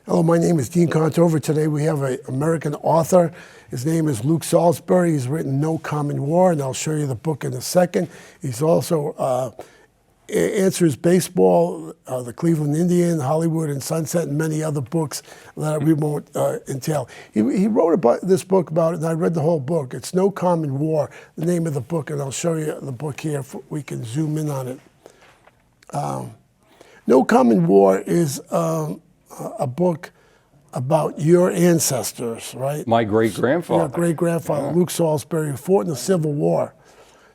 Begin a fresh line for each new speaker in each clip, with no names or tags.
Hello, my name is Dean Contover. Today we have an American author. His name is Luke Salisbury. He's written No Common War, and I'll show you the book in a second. He's also answers baseball, the Cleveland Indian, Hollywood and Sunset, and many other books that we won't entail. He wrote about this book about it, and I read the whole book. It's No Common War, the name of the book, and I'll show you the book here if we can zoom in on it. No Common War is a book about your ancestors, right?
My great-grandfather.
Your great-grandfather, Luke Salisbury, who fought in the Civil War.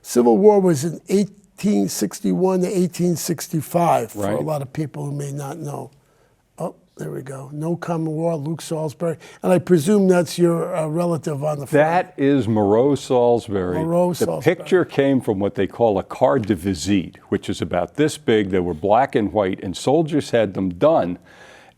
Civil War was in 1861 to 1865, for a lot of people who may not know. Oh, there we go. No Common War, Luke Salisbury. And I presume that's your relative on the front.
That is Moreau Salisbury.
Moreau Salisbury.
The picture came from what they call a carte de visite, which is about this big. They were black and white, and soldiers had them done.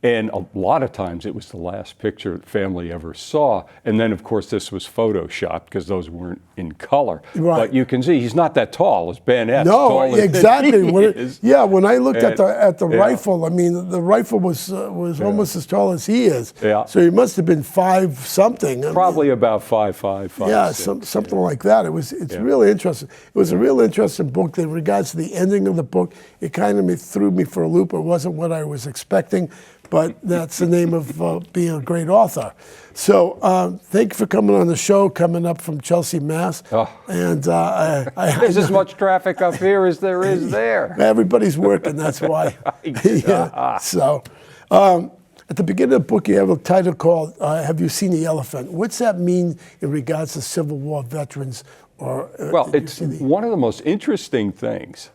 And a lot of times it was the last picture the family ever saw. And then, of course, this was photoshopped because those weren't in color.
Right.
But you can see he's not that tall as Ben F.
No, exactly. When I looked at the
yeah.
rifle, I mean, the rifle was almost as tall as he is.
Yeah.
So he must have been 5-something.
Probably about 5'5",
Yeah,
5'6".
something like that. It's really interesting. It was a real interesting book. In regards to the ending of the book, it kind of threw me for a loop. It wasn't what I was expecting. But that's the name of being a great author. So thank you for coming on the show, coming up from Chelsea, Mass.
Oh.
And
there's as much traffic up here as there is there.
Everybody's working, that's why. Yeah. So at the beginning of the book, you have a title called Have You Seen the Elephant? What's that mean in regards to Civil War veterans?
Well, it's one of the most interesting things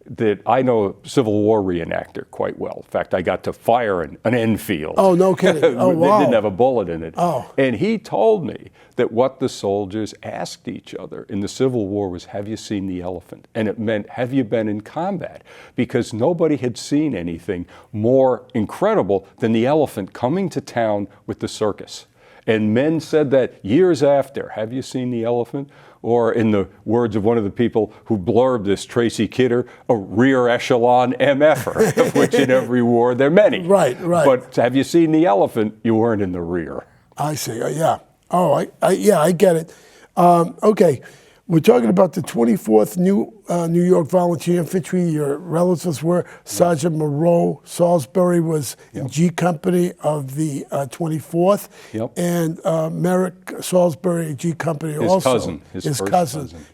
that I know a Civil War reenactor quite well. In fact, I got to fire an Enfield.
Oh, no kidding. Oh, wow.
It didn't have a bullet in it.
Oh.
And he told me that what the soldiers asked each other in the Civil War was, have you seen the elephant? And it meant, have you been in combat? Because nobody had seen anything more incredible than the elephant coming to town with the circus. And men said that years after, have you seen the elephant? Or in the words of one of the people who blurbed this, Tracy Kidder, a rear echelon MFer, of which in every war there are many.
Right.
But have you seen the elephant? You weren't in the rear.
I see, yeah. Oh, I get it. Okay, we're talking about the 24th New York Volunteer Infantry. Your relatives were Sergeant Moreau Salisbury was in G Company of the 24th.
Yep.
And Merrick Salisbury, G Company
his
also.
Cousin.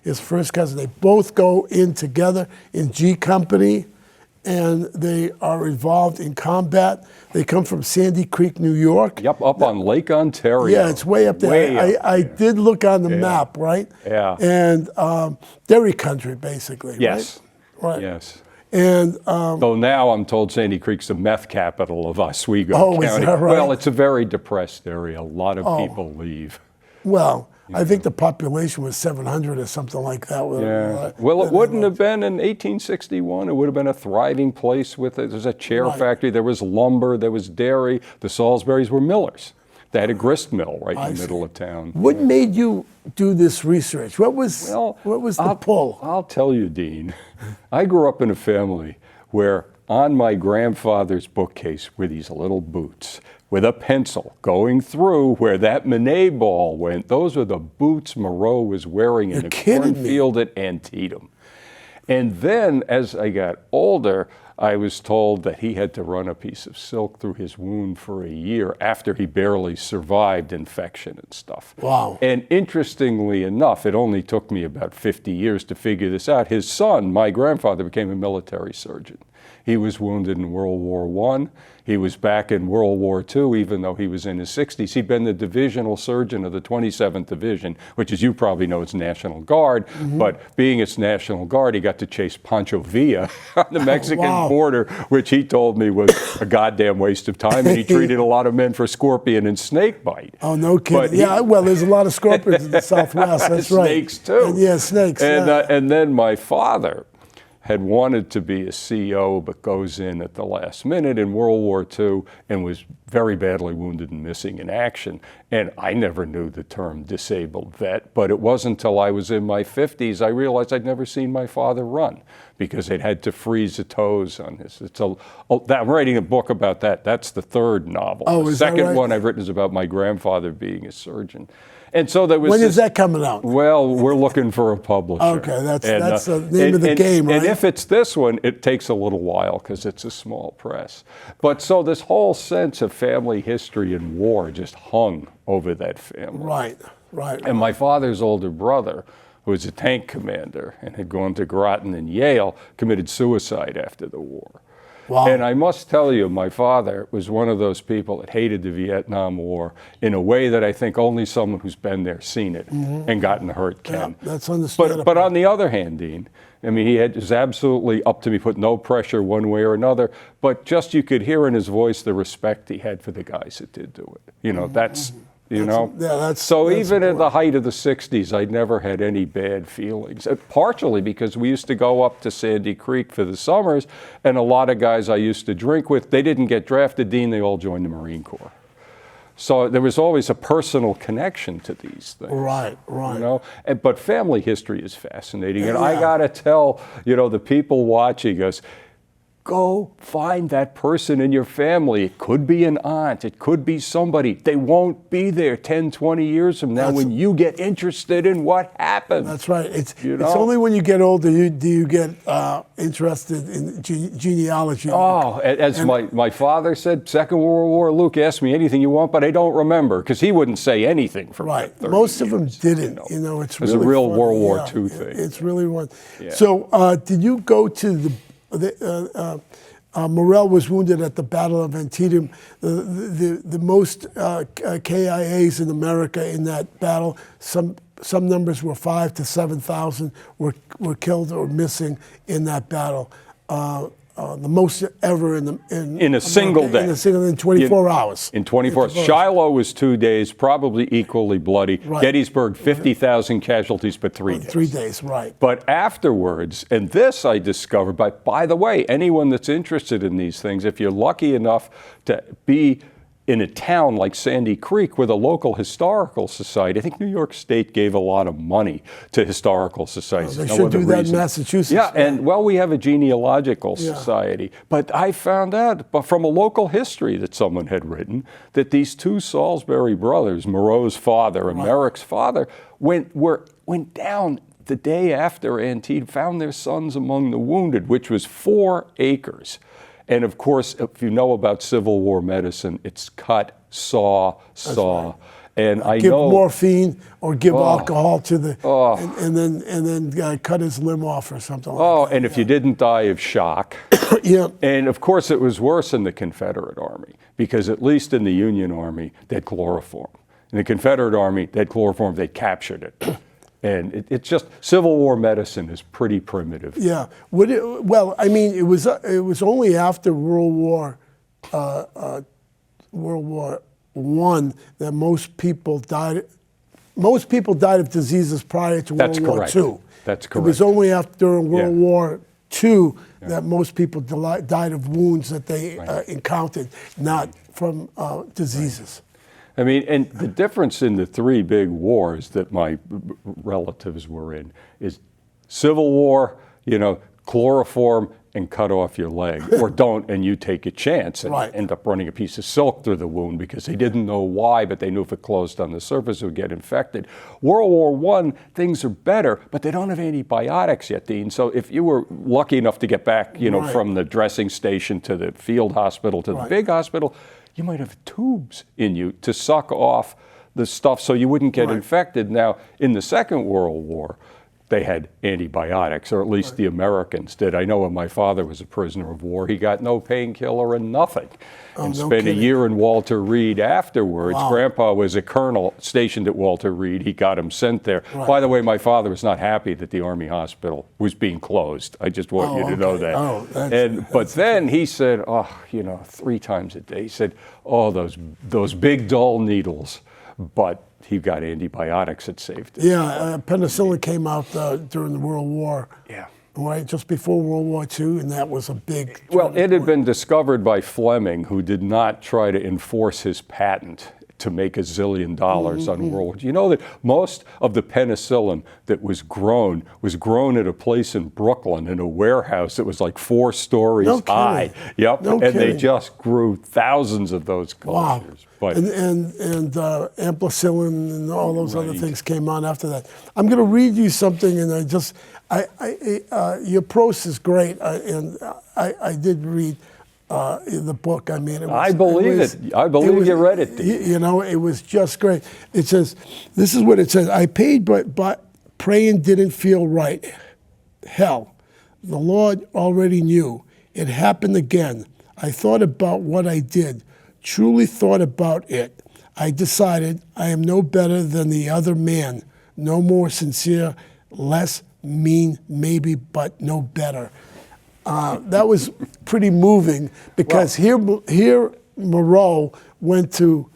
His first cousin. They both go in together in G Company, and they are involved in combat. They come from Sandy Creek, New York.
Yep, up on Lake Ontario.
Yeah, it's way up there. I did look on the map, right?
Yeah.
And dairy country, basically,
yes.
Right?
Yes.
And
though now I'm told Sandy Creek's the meth capital of Oswego County.
Is that right?
Well, it's a very depressed area. A lot of people leave.
Well, I think the population was 700 or something like that.
Yeah. Well, it wouldn't have been in 1861. It would have been a thriving place with it. There's a chair factory. There was lumber. There was dairy. The Salisburys were millers. They had a grist mill right in the middle of town.
What made you do this research? What was the pull?
I'll tell you, Dean. I grew up in a family where on my grandfather's bookcase were these little boots with a pencil going through where that Manet ball went. Those were the boots Moreau was wearing in a cornfield at Antietam. And then as I got older, I was told that he had to run a piece of silk through his wound for a year after he barely survived infection and stuff.
Wow.
And interestingly enough, it only took me about 50 years to figure this out. His son, my grandfather, became a military surgeon. He was wounded in World War I. He was back in World War II, even though he was in his 60s. He'd been the divisional surgeon of the 27th Division, which, as you probably know, is National Guard. But being its National Guard, he got to chase Pancho Villa on the Mexican border, which he told me was a goddamn waste of time. And he treated a lot of men for scorpion and snake bite.
Oh, no kidding. Well, there's a lot of scorpions in the Southwest. That's right.
Snakes, too.
And, snakes.
And then my father had wanted to be a CO but goes in at the last minute in World War II and was very badly wounded and missing in action. And I never knew the term disabled vet, but it wasn't until I was in my 50s I realized I'd never seen my father run because they'd had to freeze the toes on his. I'm writing a book about that. That's the third novel.
Oh,
the
is that
second
right?
one I've written is about my grandfather being a surgeon. And so there was
When
this,
is that coming out?
Well, we're looking for a publisher.
Okay, that's the name of the game, right?
And if it's this one, it takes a little while because it's a small press. But so this whole sense of family history and war just hung over that family.
Right.
And my father's older brother, who was a tank commander and had gone to Groton and Yale, committed suicide after the war.
Wow.
And I must tell you, my father was one of those people that hated the Vietnam War in a way that I think only someone who's been there, seen it, and gotten hurt can.
Yeah, that's understandable.
But on the other hand, Dean, I mean, he was absolutely up to me, put no pressure one way or another, but just you could hear in his voice the respect he had for the guys that did do it. You know, that's... So even at the height of the 60s, I never had any bad feelings, partially because we used to go up to Sandy Creek for the summers, and a lot of guys I used to drink with, they didn't get drafted, Dean, they all joined the Marine Corps. So there was always a personal connection to these things.
Right.
You know? But family history is fascinating, and I got to tell, the people watching us, go find that person in your family. It could be an aunt. It could be somebody. They won't be there 10, 20 years from now when you get interested in what happened.
That's right. It's only when you get older do you get interested in genealogy.
Oh, as my father said, Second World War, Luke, ask me anything you want, but I don't remember, because he wouldn't say anything for
right.
30
Most of them
years,
didn't. It's
it was
really
a real
fun.
World War II thing.
It's really one.
Yeah.
So did you go to Morrell was wounded at the Battle of Antietam. The most KIAs in America in that battle, some numbers were 5,000 to 7,000 were killed or missing in that battle. The most ever in
a single day.
In 24 hours.
In 24 hours. Shiloh was 2 days, probably equally bloody.
Right.
Gettysburg, 50,000 casualties, but 3 days.
3 days, right.
But afterwards, and this I discovered, by the way, anyone that's interested in these things, if you're lucky enough to be in a town like Sandy Creek with a local historical society, I think New York State gave a lot of money to historical societies.
They should do that in Massachusetts.
Yeah, and we have a genealogical society. But I found out from a local history that someone had written that these two Salisbury brothers, Moreau's father and Merrick's father, went down the day after Antietam, found their sons among the wounded, which was 4 acres. And of course, if you know about Civil War medicine, it's cut, saw.
Right.
And I
give
know
morphine or give alcohol to the and then cut his limb off or something like that.
And if you didn't die of shock.
Yeah.
And of course, it was worse in the Confederate Army, because at least in the Union Army, they'd chloroform. In the Confederate Army, they'd chloroform, they captured it. And it's just, Civil War medicine is pretty primitive.
Yeah. Well, I mean, it was only after World War I that most people died. Most people died of diseases prior to World War II.
That's correct.
It was only after World War II that most people died of wounds that they encountered, not from diseases.
I mean, and the difference in the 3 big wars that my relatives were in is Civil War, chloroform and cut off your leg, or don't, and you take a chance and end up running a piece of silk through the wound because they didn't know why, but they knew if it closed on the surface it would get infected. World War I, things are better, but they don't have antibiotics yet, Dean. So if you were lucky enough to get back, from the dressing station to the field hospital to the big hospital, you might have tubes in you to suck off the stuff so you wouldn't get infected. Now, in the Second World War, they had antibiotics, or at least the Americans did. I know when my father was a prisoner of war, he got no painkiller and nothing. And spent a year in Walter Reed afterwards.
Wow.
Grandpa was a colonel stationed at Walter Reed. He got him sent there. By the way, my father was not happy that the Army hospital was being closed. I just want you to know that. But then he said, 3 times a day, he said, those big dull needles. But he got antibiotics that saved him.
Yeah, penicillin came out during the World War.
Yeah.
right, just before World War II, and that was a big.
Well, it had been discovered by Fleming, who did not try to enforce his patent to make $1 zillion on World War. You know that most of the penicillin that was grown at a place in Brooklyn in a warehouse that was like 4 stories
No kidding.
high. Yep,
No
and they
kidding.
just grew thousands of those
Wow.
cultures. But
And ampicillin and all those other
Right.
things came on after that. I'm going to read you something, and your prose is great, and I did read the book. I mean,
I believe it. I believe you read it, Dean.
You know, it was just great. It says, this is what it says: I paid, but praying didn't feel right. Hell, the Lord already knew. It happened again. I thought about what I did, truly thought about it. I decided I am no better than the other man, no more sincere, less mean, maybe, but no better. That was pretty moving because here Moreau went to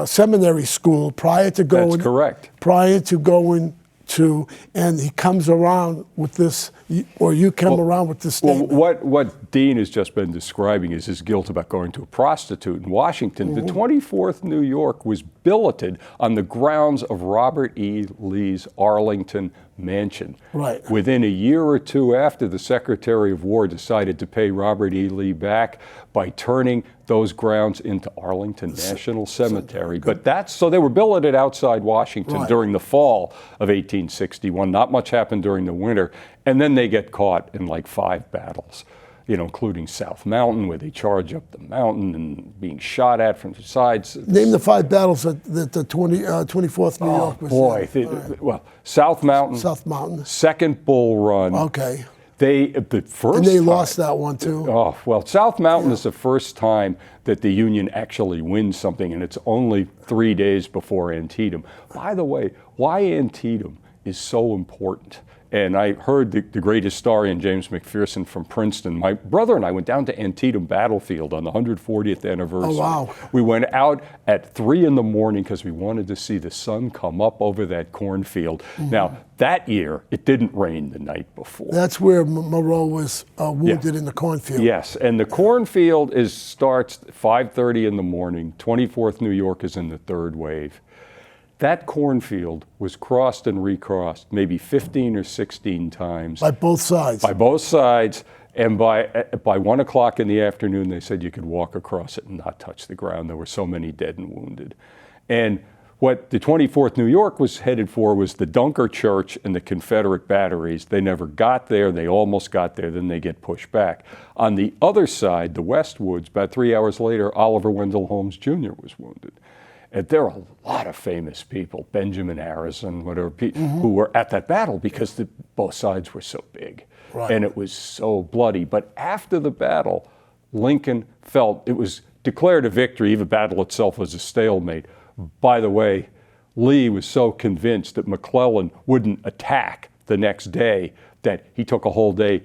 seminary school prior to going.
That's correct.
Prior to going to, and he comes around with this, or you come around with this statement.
Well, what Dean has just been describing is his guilt about going to a prostitute in Washington. The 24th New York was billeted on the grounds of Robert E. Lee's Arlington mansion.
Right.
Within a year or two after, the Secretary of War decided to pay Robert E. Lee back by turning those grounds into Arlington National Cemetery. But so they were billeted outside Washington
Right.
during the fall of 1861. Not much happened during the winter. And then they get caught in like 5 battles, including South Mountain, where they charge up the mountain and being shot at from the sides.
Name the 5 battles that the 24th New York was
Boy,
in.
well, South Mountain,
South Mountain.
Second Bull Run.
Okay.
The first
And they
time-
lost that one too.
Oh, well, South Mountain is the first time that the Union actually wins something, and it's only 3 days before Antietam. By the way, why Antietam is so important, and I heard the great historian James McPherson from Princeton. My brother and I went down to Antietam Battlefield on the 140th anniversary.
Oh, wow.
We went out at 3 in the morning because we wanted to see the sun come up over that cornfield. Now, that year, it didn't rain the night before.
That's where Moreau was wounded in the cornfield.
Yes, and the cornfield starts 5:30 in the morning. 24th New York is in the 3rd wave. That cornfield was crossed and recrossed maybe 15 or 16 times.
By both sides.
By both sides, and by 1 o'clock in the afternoon, they said you could walk across it and not touch the ground. There were so many dead and wounded. And what the 24th New York was headed for was the Dunker Church and the Confederate batteries. They never got there. They almost got there. Then they get pushed back. On the other side, the Westwoods, about 3 hours later, Oliver Wendell Holmes Jr. was wounded. And there are a lot of famous people, Benjamin Harrison, whatever, who were at that battle because both sides were so big.
Right.
And it was so bloody. But after the battle, Lincoln felt it was declared a victory. Even the battle itself was a stalemate. By the way, Lee was so convinced that McClellan wouldn't attack the next day that he took a whole day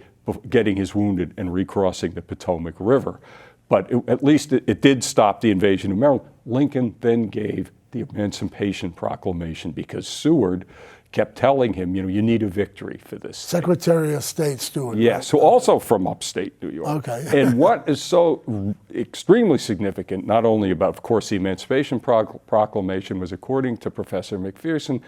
getting his wounded and recrossing the Potomac River. But at least it did stop the invasion of Maryland. Lincoln then gave the Emancipation Proclamation because Seward kept telling him, you need a victory for this.
Secretary of State Stewart.
Yes, who also from upstate New York.
Okay.
And what is so extremely significant, not only about, of course, the Emancipation Proclamation, was according to Professor McPherson,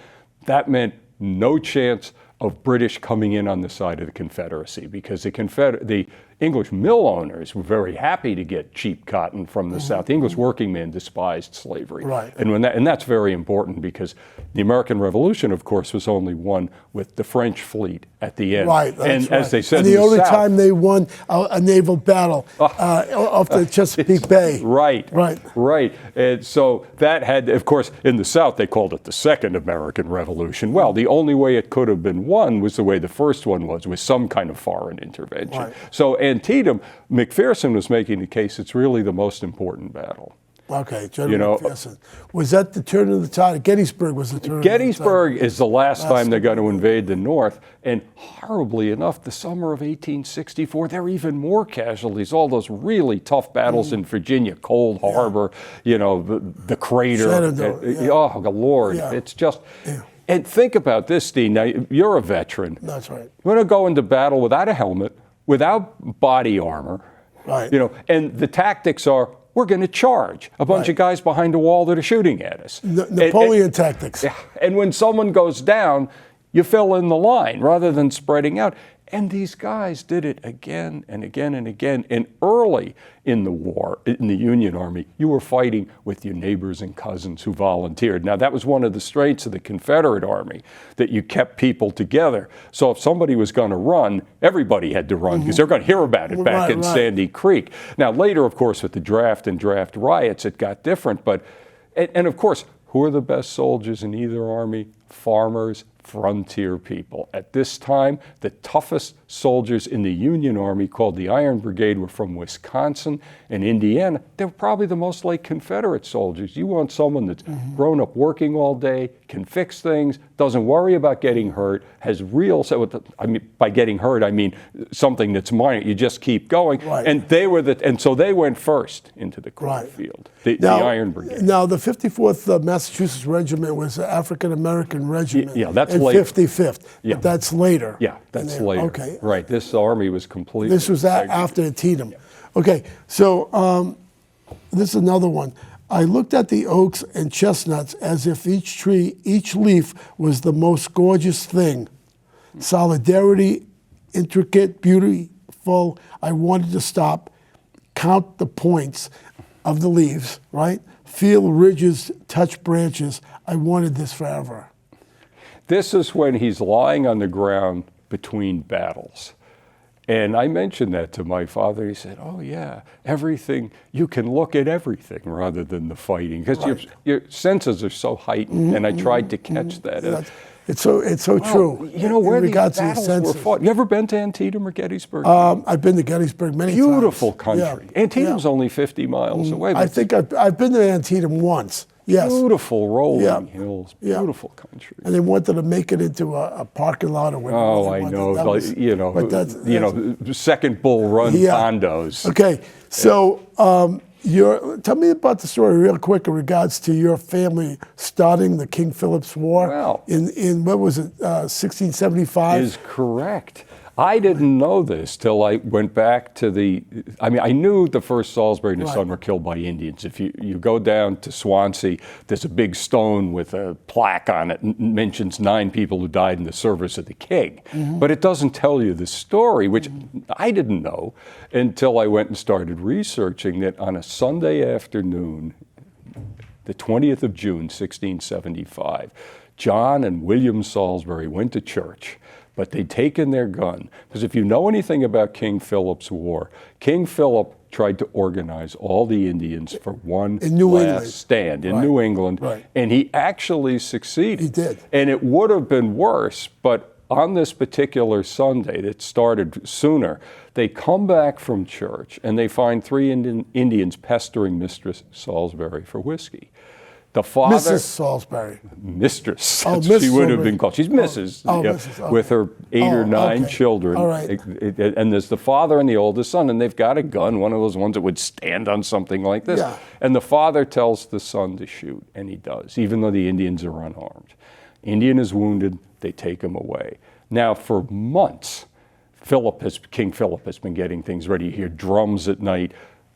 that meant no chance of British coming in on the side of the Confederacy because the English mill owners were very happy to get cheap cotton from the South. The English working man despised slavery.
Right.
And that's very important because the American Revolution, of course, was only won with the French fleet at the end.
Right, that's
and
right.
as they said
and
in
the only
South,
time they won a naval battle off the Chesapeake Bay.
Right.
Right.
Right. And so that had, of course, in the South, they called it the Second American Revolution. Well, the only way it could have been won was the way the first one was, with some kind of foreign intervention.
Right.
So Antietam, McPherson was making the case it's really the most important battle.
Okay, General McPherson. Was that the turn of the tide? Gettysburg was the turn
Gettysburg
of the tide.
is the last time they're going to invade the North. And horribly enough, the summer of 1864, there are even more casualties. All those really tough battles in Virginia, Cold Harbor, the crater.
Shenandoah, yeah.
Oh, the Lord.
Yeah.
It's just, And think about this, Dean. Now, you're a veteran.
That's right.
You're going to go into battle without a helmet, without body armor.
Right.
And the tactics are, we're going to charge a bunch of guys behind a wall that are shooting at us.
Napoleon tactics.
And when someone goes down, you fill in the line rather than spreading out. And these guys did it again and again and again. And early in the war, in the Union Army, you were fighting with your neighbors and cousins who volunteered. Now, that was one of the strengths of the Confederate Army, that you kept people together. So if somebody was going to run, everybody had to run because they're going to hear about it back in Sandy Creek. Now, later, of course, with the draft and draft riots, it got different. But, and of course, who are the best soldiers in either army? Farmers, frontier people. At this time, the toughest soldiers in the Union Army, called the Iron Brigade, were from Wisconsin and Indiana. They were probably the most like Confederate soldiers. You want someone that's grown up working all day, can fix things, doesn't worry about getting hurt, has real, I mean, by getting hurt, I mean something that's minor. You just keep going.
Right.
And so they went first into the cornfield, the Iron Brigade.
Now, the 54th Massachusetts Regiment was an African-American regiment.
Yeah, that's
and
later.
55th, but that's later.
Yeah, that's later.
Okay.
Right, this army was completely
This was after Antietam. Yeah. Okay, so this is another one. I looked at the oaks and chestnuts as if each tree, each leaf was the most gorgeous thing. Solidarity, intricate, beautiful. I wanted to stop, count the points of the leaves, right? Feel ridges, touch branches. I wanted this forever.
This is when he's lying on the ground between battles. And I mentioned that to my father. He said, oh, yeah, everything, you can look at everything rather than the fighting, because your senses are so heightened. And I tried to catch that.
It's so true.
You know, where these battles were fought. You ever been to Antietam or Gettysburg?
I've been to Gettysburg many times.
Beautiful country. Yeah. Antietam's only 50 miles away.
I think I've been to Antietam once. Yes.
Beautiful rolling hills, beautiful country.
And they wanted to make it into a parking lot or whatever.
Oh, I know. Second Bull Run condos.
Okay, so tell me about the story real quick in regards to your family starting the King Philip's War.
Well,
in what was it, 1675?
Is correct. I didn't know this till I went back to I knew the first Salisbury and his son were killed by Indians. If you go down to Swansea, there's a big stone with a plaque on it and mentions 9 people who died in the service of the king. But it doesn't tell you the story, which I didn't know until I went and started researching that on a Sunday afternoon, the 20th of June, 1675, John and William Salisbury went to church. But they'd taken their gun. Because if you know anything about King Philip's War, King Philip tried to organize all the Indians for one last stand in New England. And he actually succeeded.
He did.
And it would have been worse, but on this particular Sunday that started sooner, they come back from church and they find 3 Indians pestering Mistress Salisbury for whiskey. The father,
Mrs. Salisbury.
Mistress,
Mrs.
she would have been called. She's Mrs.
Mrs. Okay.
With her 8 or 9 children.
All right.
And there's the father and the oldest son, and they've got a gun, one of those ones that would stand on something like this.
Yeah.
And the father tells the son to shoot, and he does, even though the Indians are unarmed. Indian is wounded, they take him away. Now, for months, King Philip has been getting things ready. You hear drums at night.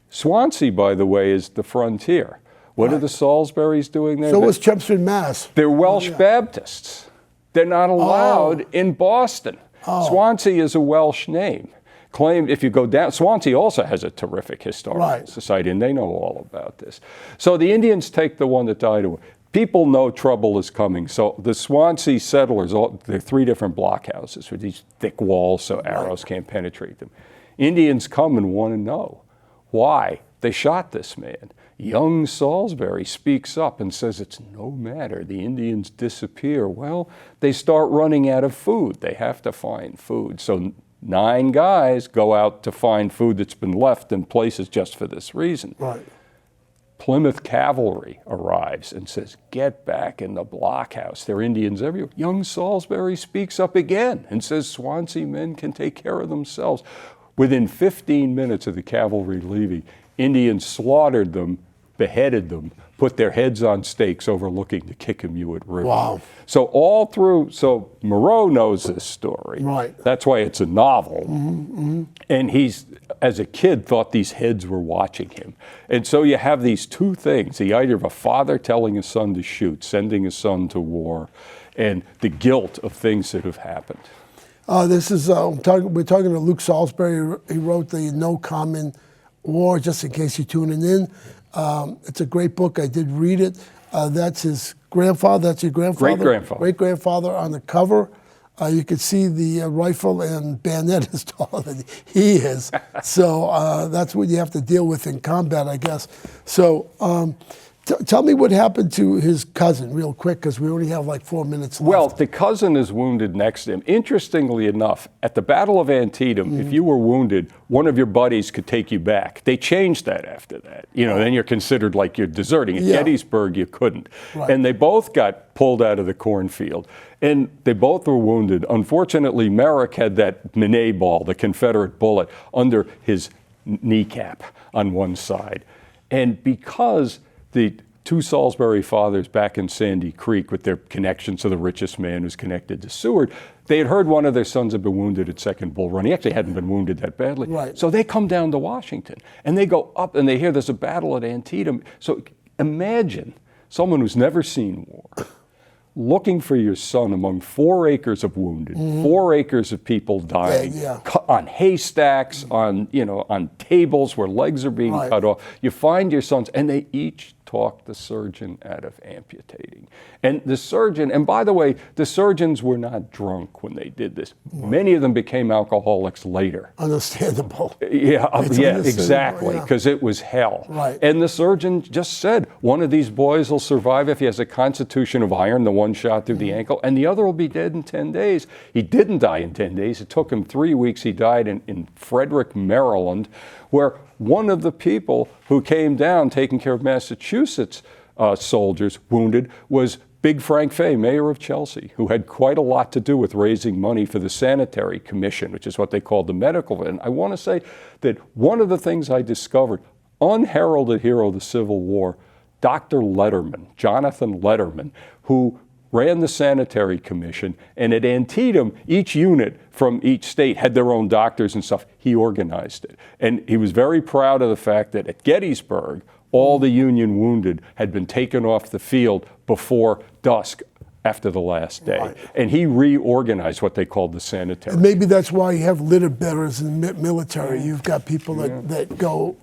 Swansea, by the way, is the frontier. What are the Salisburys doing there?
So was Chelmsford, Mass.
They're Welsh Baptists. They're not allowed in Boston. Swansea is a Welsh name. Claimed, if you go down, Swansea also has a terrific historical society, and they know all about this. So the Indians take the one that died away. People know trouble is coming. So the Swansea settlers, they're 3 different blockhouses with these thick walls so arrows can't penetrate them. Indians come and want to know why they shot this man. Young Salisbury speaks up and says it's no matter. The Indians disappear. Well, they start running out of food. They have to find food. So 9 guys go out to find food that's been left in places just for this reason. Plymouth cavalry arrives and says, get back in the blockhouse. There are Indians everywhere. Young Salisbury speaks up again and says Swansea men can take care of themselves. Within 15 minutes of the cavalry leaving, Indians slaughtered them, beheaded them, put their heads on stakes overlooking the Kickamuit River.
Wow.
So Moreau knows this story.
Right.
That's why it's a novel. And he's, as a kid, thought these heads were watching him. And so you have these two things, the idea of a father telling his son to shoot, sending his son to war, and the guilt of things that have happened.
We're talking to Luke Salisbury. He wrote the No Common War, just in case you're tuning in. It's a great book. I did read it. That's his grandfather. That's your grandfather?
Great-grandfather.
Great-grandfather on the cover. You can see the rifle and bayonet is taller than he is. So that's what you have to deal with in combat, I guess. So tell me what happened to his cousin real quick, because we only have like 4 minutes left.
Well, the cousin is wounded next to him. Interestingly enough, at the Battle of Antietam, if you were wounded, one of your buddies could take you back. They changed that after that. Then you're considered like you're deserting. At Gettysburg, you couldn't.
Right.
And they both got pulled out of the cornfield. And they both were wounded. Unfortunately, Merrick had that Minet ball, the Confederate bullet, under his kneecap on one side. And because the two Salisbury fathers back in Sandy Creek, with their connections to the richest man who's connected to Seward, they had heard one of their sons had been wounded at Second Bull Run. He actually hadn't been wounded that badly.
Right.
So they come down to Washington, and they go up, and they hear there's a battle at Antietam. So imagine someone who's never seen war, looking for your son among 4 acres of wounded, 4 acres of people dying, on haystacks, on tables where legs are being cut off. You find your sons, and they each talked the surgeon out of amputating. And the surgeon, and by the way, the surgeons were not drunk when they did this. Many of them became alcoholics later.
Understandable.
Yeah, exactly, because it was hell.
Right.
And the surgeon just said, one of these boys will survive if he has a constitution of iron, the one shot through the ankle, and the other will be dead in 10 days. He didn't die in 10 days. It took him 3 weeks. He died in Frederick, Maryland, where one of the people who came down taking care of Massachusetts soldiers wounded was Big Frank Fay, mayor of Chelsea, who had quite a lot to do with raising money for the Sanitary Commission, which is what they called the medical. And I want to say that one of the things I discovered, unheralded hero of the Civil War, Dr. Letterman, Jonathan Letterman, who ran the Sanitary Commission, and at Antietam, each unit from each state had their own doctors and stuff. He organized it. And he was very proud of the fact that at Gettysburg, all the Union wounded had been taken off the field before dusk after the last day.
Right.
And he reorganized what they called the Sanitary.
And maybe that's why you have litter bearers in the military. You've got people that go,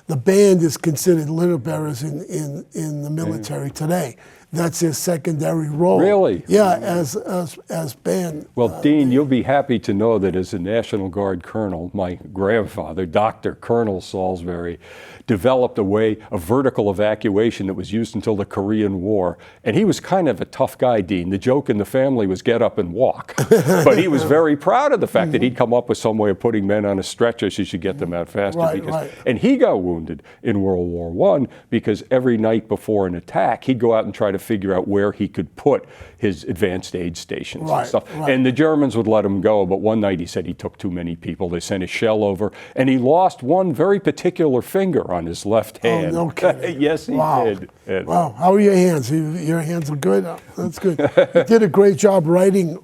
the band is considered litter bearers in the military today. That's his secondary role.
Really?
Yeah, as band.
Well, Dean, you'll be happy to know that as a National Guard colonel, my grandfather, Dr. Colonel Salisbury, developed a vertical evacuation that was used until the Korean War. And he was kind of a tough guy, Dean. The joke in the family was get up and walk. But he was very proud of the fact that he'd come up with some way of putting men on a stretcher so you should get them out faster.
Right.
And he got wounded in World War I because every night before an attack, he'd go out and try to figure out where he could put his advanced aid stations and stuff.
Right.
And the Germans would let him go, but one night he said he took too many people. They sent a shell over, and he lost one very particular finger on his left hand.
Oh, no kidding.
Yes, he did. And
wow. How are your hands? Your hands are good? That's good. You did a great job writing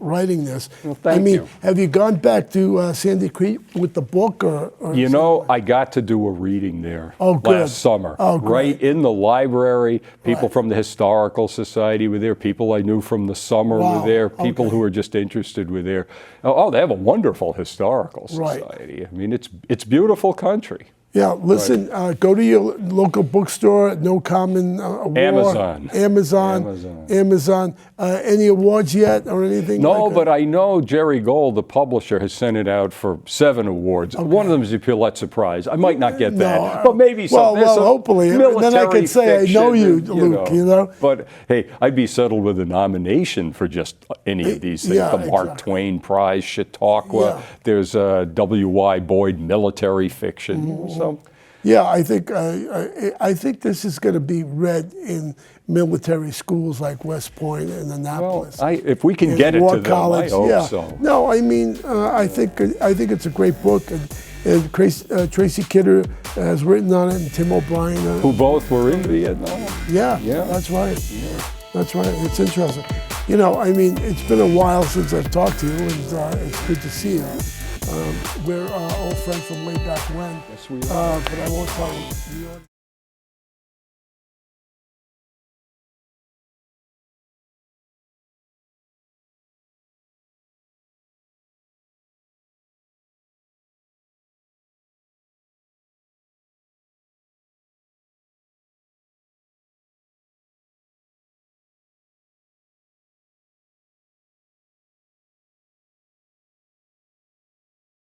this.
Well, thank you.
Have you gone back to Sandy Creek with the book? Or
I got to do a reading there
last
summer.
Oh, great.
Right in the library. People from the Historical Society were there. People I knew from the summer were there. People who were just interested were there. Oh, they have a wonderful historical society. I mean, it's beautiful country.
Yeah, listen, go to your local bookstore, No Common War. Amazon. Any awards yet or anything?
No, but I know Jerry Gold, the publisher, has sent it out for 7 awards. Okay. One of them is the Pulitzer Prize. I might not get that, but maybe some.
Well, hopefully. Then I can say I know you, Luke,
But hey, I'd be settled with a nomination for just any of these things. The Mark Twain Prize, Chautauqua. Yeah. There's W.Y. Boyd military fiction. Mm-hmm.
Yeah, I think this is going to be read in military schools like West Point and Annapolis.
Well, if we can get it to them, I hope so.
No, I mean, I think it's a great book, And Tracy Kidder has written on it, and Tim O'Brien.
Who both were in Vietnam.
Yeah,
Yeah.
that's right. Yeah. That's right. It's interesting. You know, I mean, it's been a while since I've talked to you, and it's good to see you. We're old friends from way back when.
Yes, we are.
But I won't tell you.